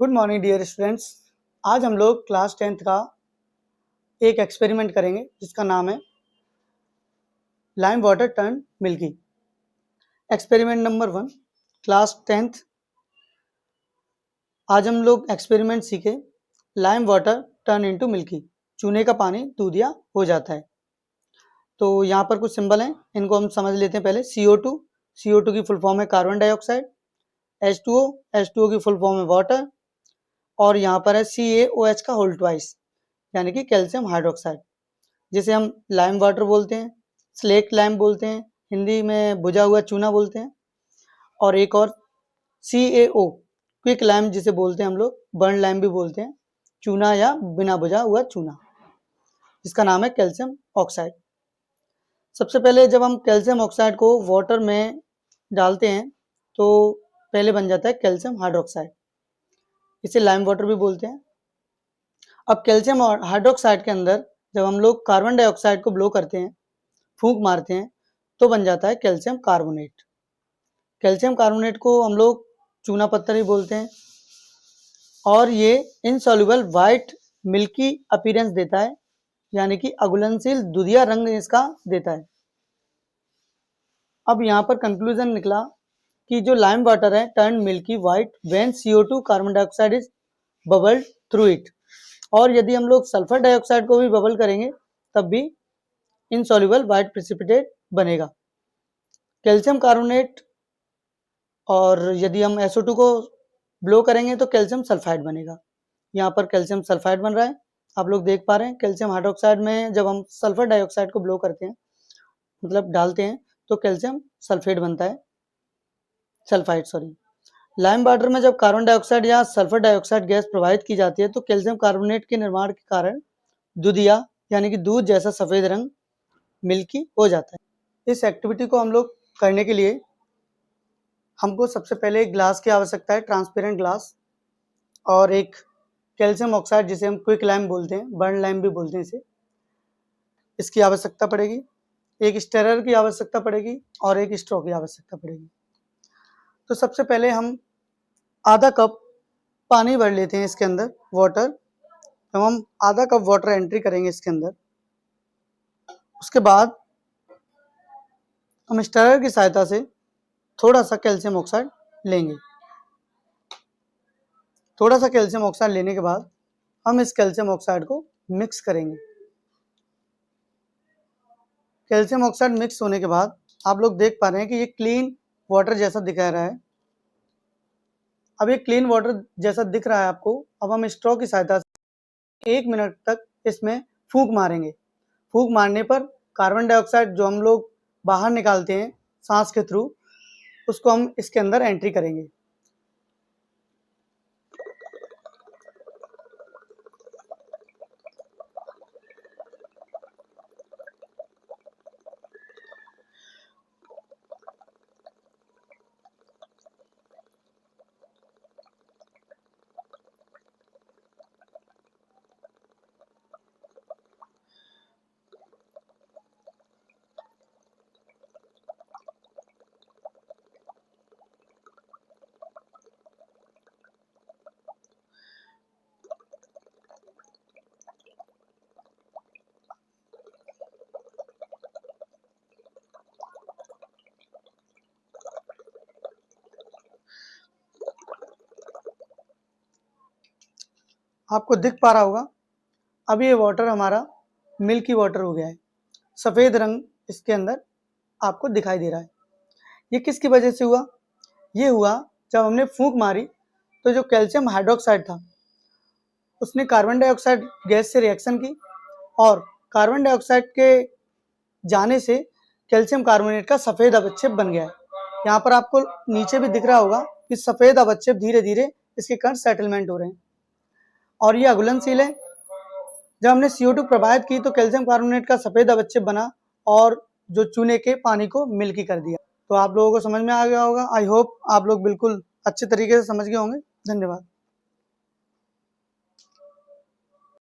Good morning dear students. आज हम लोग क्लास 10th का एक एक्सपेरिमेंट करेंगे जिसका नाम है lime water turn milky. Experiment number 1, class 10th। आज हम लोग एक्सपेरिमेंट सीखे lime water turn into milky. चूने का पानी दूधिया हो जाता है। तो यहाँ पर कुछ सिंबल हैं, इनको हम समझ लेते हैं पहले। CO2 की फुल फॉर्म है कार्बन डाइऑक्साइड। H2O की फुल फॉर्म है वाटर। और यहाँ पर है CaOH का होल ट्वाइस यानी कि कैल्शियम हाइड्रोक्साइड, जिसे हम लाइम वाटर बोलते हैं, स्लेक लाइम बोलते हैं, हिंदी में बुझा हुआ चूना बोलते हैं। और एक और CaO क्विक लाइम जिसे बोलते हैं हम लोग, बर्न लाइम भी बोलते हैं, चूना या बिना बुझा हुआ चूना, जिसका नाम है कैल्शियम ऑक्साइड। सबसे पहले जब हम कैल्शियम ऑक्साइड को वाटर में डालते हैं तो पहले बन जाता है कैल्शियम हाइड्रोक्साइड, इसे लाइम वाटर भी बोलते हैं। अब कैल्शियम हाइड्रोक्साइड के अंदर जब हम लोग कार्बन डाइऑक्साइड को ब्लो करते हैं, फूंक मारते हैं, तो बन जाता है कैल्शियम कार्बोनेट। कैल्शियम कार्बोनेट को हम लोग चूना पत्थर ही बोलते हैं और ये इनसॉल्युबल वाइट मिल्की अपीयरेंस देता है, यानी कि अघुलनशील दूधिया रंग इसका देता है। अब यहाँ पर कंक्लूजन निकला कि जो लाइम वाटर है turn milky white when CO2 carbon dioxide is bubbled through it. और यदि हम लोग सल्फर डाइऑक्साइड को भी बबल करेंगे तब भी इनसॉल्युबल वाइट प्रेसिपिटेट बनेगा। कैल्शियम कार्बोनेट और यदि हम SO2 को ब्लो करेंगे तो कैल्शियम सल्फाइड बनेगा। यहाँ पर कैल्शियम सल्फाइड बन रहा है, आप लोग देख पा रहे हैं। कैल्शियम हाइड्रोक्साइड में जब हम सल्फर डाइऑक्साइड को ब्लो करते हैं, मतलब डालते हैं, तो कैल्शियम सल्फेट बनता है, सल्फाइड सॉरी। लाइम वाटर में जब कार्बन डाइऑक्साइड या सल्फर डाइऑक्साइड गैस प्रवाहित की जाती है तो कैल्शियम कार्बोनेट के निर्माण के कारण दूधिया यानी कि दूध जैसा सफेद रंग मिल्की हो जाता है। इस एक्टिविटी को हम लोग करने के लिए हमको सबसे पहले एक ग्लास की आवश्यकता है, ट्रांसपेरेंट ग्लास, और एक कैल्शियम ऑक्साइड जिसे हम क्विक लाइम बोलते हैं, बर्न लाइम भी बोलते हैं इसे, इसकी आवश्यकता पड़ेगी। एक स्टेरर की आवश्यकता पड़ेगी और एक स्ट्रॉ की आवश्यकता पड़ेगी। तो सबसे पहले हम आधा कप पानी भर लेते हैं इसके अंदर, वाटर। तो हम आधा कप वाटर एंट्री करेंगे इसके अंदर। उसके बाद हम स्टेरर की सहायता से थोड़ा सा कैल्शियम ऑक्साइड लेंगे। थोड़ा सा कैल्शियम ऑक्साइड लेने के बाद हम इस कैल्शियम ऑक्साइड को मिक्स करेंगे। कैल्शियम ऑक्साइड मिक्स होने के बाद आप लोग देख पा रहे हैं कि ये क्लीन वाटर जैसा दिखा रहा है। अब ये क्लीन वाटर जैसा दिख रहा है आपको। अब हम स्ट्रॉ की सहायता से 1 मिनट तक इसमें फूंक मारेंगे। फूंक मारने पर कार्बन डाइऑक्साइड जो हम लोग बाहर निकालते हैं सांस के थ्रू, उसको हम इसके अंदर एंट्री करेंगे। आपको दिख पा रहा होगा, अब ये वाटर हमारा मिल्की वाटर हो गया है। सफ़ेद रंग इसके अंदर आपको दिखाई दे रहा है। ये किसकी वजह से हुआ? ये हुआ जब हमने फूंक मारी तो जो कैल्शियम हाइड्रोक्साइड था उसने कार्बन डाइऑक्साइड गैस से रिएक्शन की और कार्बन डाइऑक्साइड के जाने से कैल्शियम कार्बोनेट का सफ़ेद अवक्षेप बन गया है। यहाँ पर आपको नीचे भी दिख रहा होगा कि सफ़ेद अवक्षेप धीरे धीरे इसके कण सेटलमेंट हो रहे हैं और ये अघुलनशील है। जब हमने CO2 प्रवाहित की तो कैल्शियम कार्बोनेट का सफ़ेद अवक्षेप बना और जो चूने के पानी को मिल्की कर दिया। तो आप लोगों को समझ में आ गया होगा। आई होप आप लोग बिल्कुल अच्छे तरीके से समझ गए होंगे। धन्यवाद।